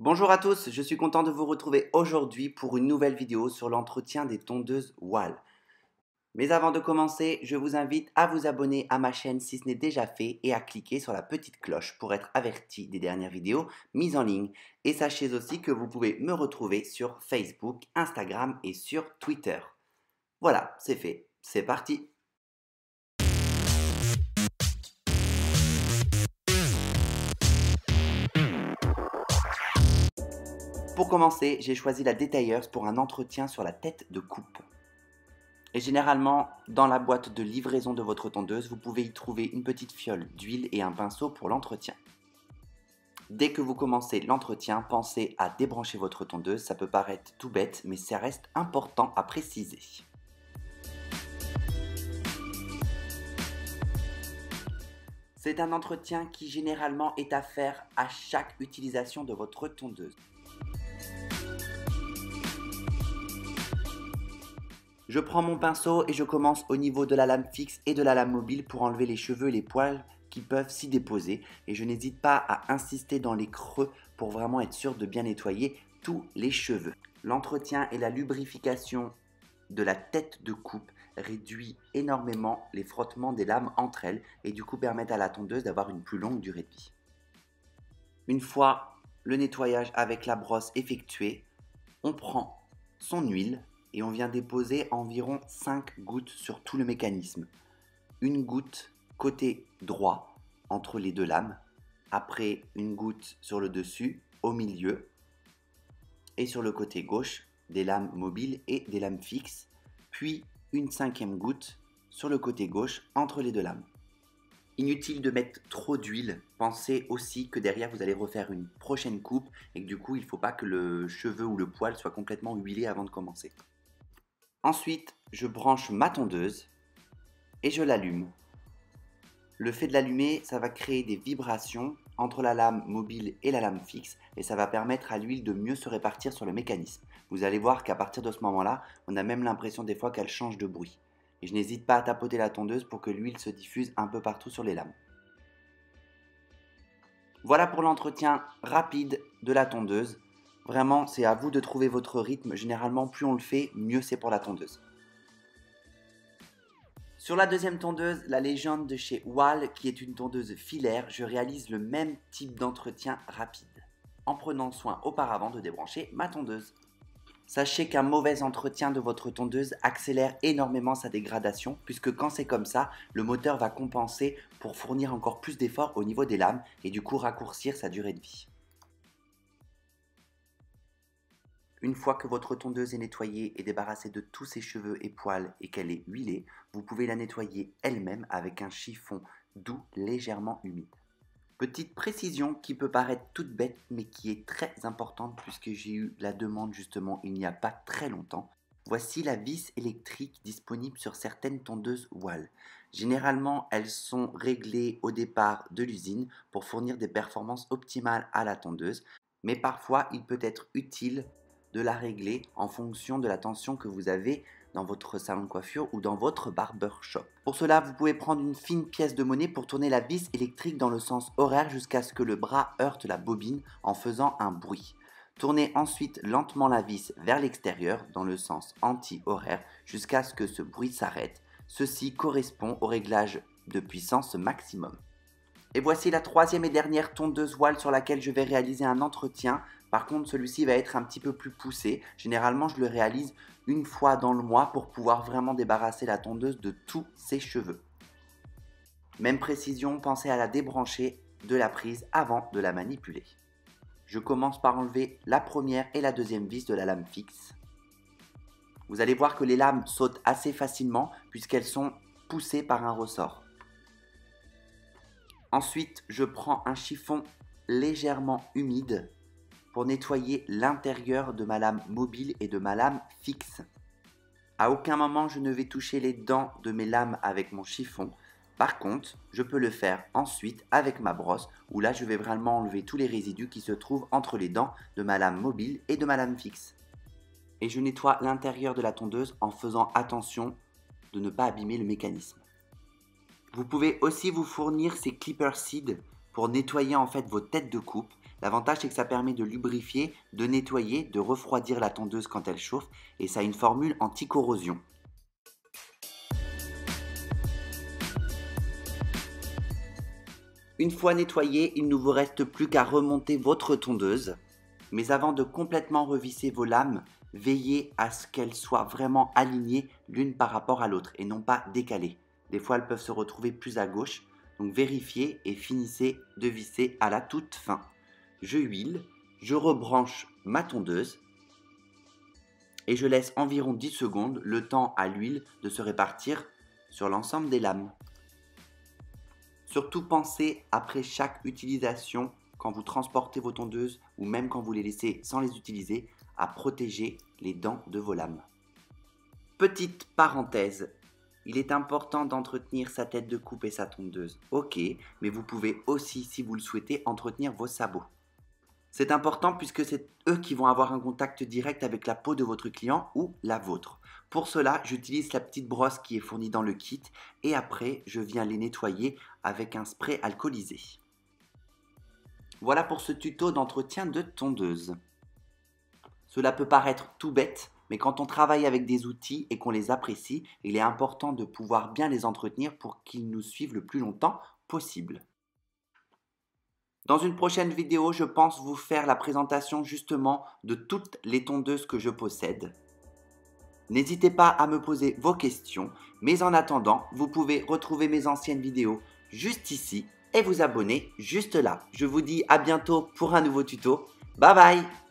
Bonjour à tous, je suis content de vous retrouver aujourd'hui pour une nouvelle vidéo sur l'entretien des tondeuses Wahl. Mais avant de commencer, je vous invite à vous abonner à ma chaîne si ce n'est déjà fait et à cliquer sur la petite cloche pour être averti des dernières vidéos mises en ligne. Et sachez aussi que vous pouvez me retrouver sur Facebook, Instagram et sur Twitter. Voilà, c'est fait, c'est parti! Pour commencer, j'ai choisi la détailleuse pour un entretien sur la tête de coupe. Et généralement, dans la boîte de livraison de votre tondeuse, vous pouvez y trouver une petite fiole d'huile et un pinceau pour l'entretien. Dès que vous commencez l'entretien, pensez à débrancher votre tondeuse. Ça peut paraître tout bête, mais ça reste important à préciser. C'est un entretien qui généralement est à faire à chaque utilisation de votre tondeuse. Je prends mon pinceau et je commence au niveau de la lame fixe et de la lame mobile pour enlever les cheveux et les poils qui peuvent s'y déposer. Et je n'hésite pas à insister dans les creux pour vraiment être sûr de bien nettoyer tous les cheveux. L'entretien et la lubrification de la tête de coupe réduit énormément les frottements des lames entre elles et du coup permettent à la tondeuse d'avoir une plus longue durée de vie. Une fois le nettoyage avec la brosse effectué, on prend son huile et on vient déposer environ 5 gouttes sur tout le mécanisme. Une goutte côté droit entre les deux lames, après une goutte sur le dessus, au milieu, et sur le côté gauche des lames mobiles et des lames fixes, puis une 5e goutte sur le côté gauche entre les deux lames. Inutile de mettre trop d'huile, pensez aussi que derrière vous allez refaire une prochaine coupe et que du coup il ne faut pas que le cheveu ou le poil soit complètement huilé avant de commencer. Ensuite, je branche ma tondeuse et je l'allume. Le fait de l'allumer, ça va créer des vibrations entre la lame mobile et la lame fixe et ça va permettre à l'huile de mieux se répartir sur le mécanisme. Vous allez voir qu'à partir de ce moment-là, on a même l'impression des fois qu'elle change de bruit. Et je n'hésite pas à tapoter la tondeuse pour que l'huile se diffuse un peu partout sur les lames. Voilà pour l'entretien rapide de la tondeuse. Vraiment, c'est à vous de trouver votre rythme. Généralement, plus on le fait, mieux c'est pour la tondeuse. Sur la deuxième tondeuse, la légende de chez Wahl, qui est une tondeuse filaire, je réalise le même type d'entretien rapide, en prenant soin auparavant de débrancher ma tondeuse. Sachez qu'un mauvais entretien de votre tondeuse accélère énormément sa dégradation, puisque quand c'est comme ça, le moteur va compenser pour fournir encore plus d'efforts au niveau des lames et du coup raccourcir sa durée de vie. Une fois que votre tondeuse est nettoyée et débarrassée de tous ses cheveux et poils et qu'elle est huilée, vous pouvez la nettoyer elle-même avec un chiffon doux légèrement humide. Petite précision qui peut paraître toute bête mais qui est très importante puisque j'ai eu la demande justement il n'y a pas très longtemps. Voici la vis électrique disponible sur certaines tondeuses Wahl. Généralement, elles sont réglées au départ de l'usine pour fournir des performances optimales à la tondeuse, mais parfois il peut être utile de la régler en fonction de la tension que vous avez dans votre salon de coiffure ou dans votre barbershop. Pour cela, vous pouvez prendre une fine pièce de monnaie pour tourner la vis électrique dans le sens horaire jusqu'à ce que le bras heurte la bobine en faisant un bruit. Tournez ensuite lentement la vis vers l'extérieur dans le sens anti-horaire jusqu'à ce que ce bruit s'arrête. Ceci correspond au réglage de puissance maximum. Et voici la troisième et dernière tondeuse Wahl sur laquelle je vais réaliser un entretien. Par contre, celui-ci va être un petit peu plus poussé. Généralement, je le réalise une fois dans le mois pour pouvoir vraiment débarrasser la tondeuse de tous ses cheveux. Même précision, pensez à la débrancher de la prise avant de la manipuler. Je commence par enlever la première et la deuxième vis de la lame fixe. Vous allez voir que les lames sautent assez facilement puisqu'elles sont poussées par un ressort. Ensuite, je prends un chiffon légèrement humide pour nettoyer l'intérieur de ma lame mobile et de ma lame fixe. À aucun moment je ne vais toucher les dents de mes lames avec mon chiffon. Par contre, je peux le faire ensuite avec ma brosse où là je vais vraiment enlever tous les résidus qui se trouvent entre les dents de ma lame mobile et de ma lame fixe. Et je nettoie l'intérieur de la tondeuse en faisant attention de ne pas abîmer le mécanisme. Vous pouvez aussi vous fournir ces clipper seeds pour nettoyer en fait vos têtes de coupe. L'avantage, c'est que ça permet de lubrifier, de nettoyer, de refroidir la tondeuse quand elle chauffe et ça a une formule anti-corrosion. Une fois nettoyée, il ne vous reste plus qu'à remonter votre tondeuse. Mais avant de complètement revisser vos lames, veillez à ce qu'elles soient vraiment alignées l'une par rapport à l'autre et non pas décalées. Des fois, elles peuvent se retrouver plus à gauche. Donc vérifiez et finissez de visser à la toute fin. Je huile, je rebranche ma tondeuse et je laisse environ 10 secondes le temps à l'huile de se répartir sur l'ensemble des lames. Surtout pensez après chaque utilisation, quand vous transportez vos tondeuses ou même quand vous les laissez sans les utiliser, à protéger les dents de vos lames. Petite parenthèse, il est important d'entretenir sa tête de coupe et sa tondeuse. Ok, mais vous pouvez aussi, si vous le souhaitez, entretenir vos sabots. C'est important puisque c'est eux qui vont avoir un contact direct avec la peau de votre client ou la vôtre. Pour cela, j'utilise la petite brosse qui est fournie dans le kit et après, je viens les nettoyer avec un spray alcoolisé. Voilà pour ce tuto d'entretien de tondeuse. Cela peut paraître tout bête, mais quand on travaille avec des outils et qu'on les apprécie, il est important de pouvoir bien les entretenir pour qu'ils nous suivent le plus longtemps possible. Dans une prochaine vidéo, je pense vous faire la présentation justement de toutes les tondeuses que je possède. N'hésitez pas à me poser vos questions, mais en attendant, vous pouvez retrouver mes anciennes vidéos juste ici et vous abonner juste là. Je vous dis à bientôt pour un nouveau tuto. Bye bye!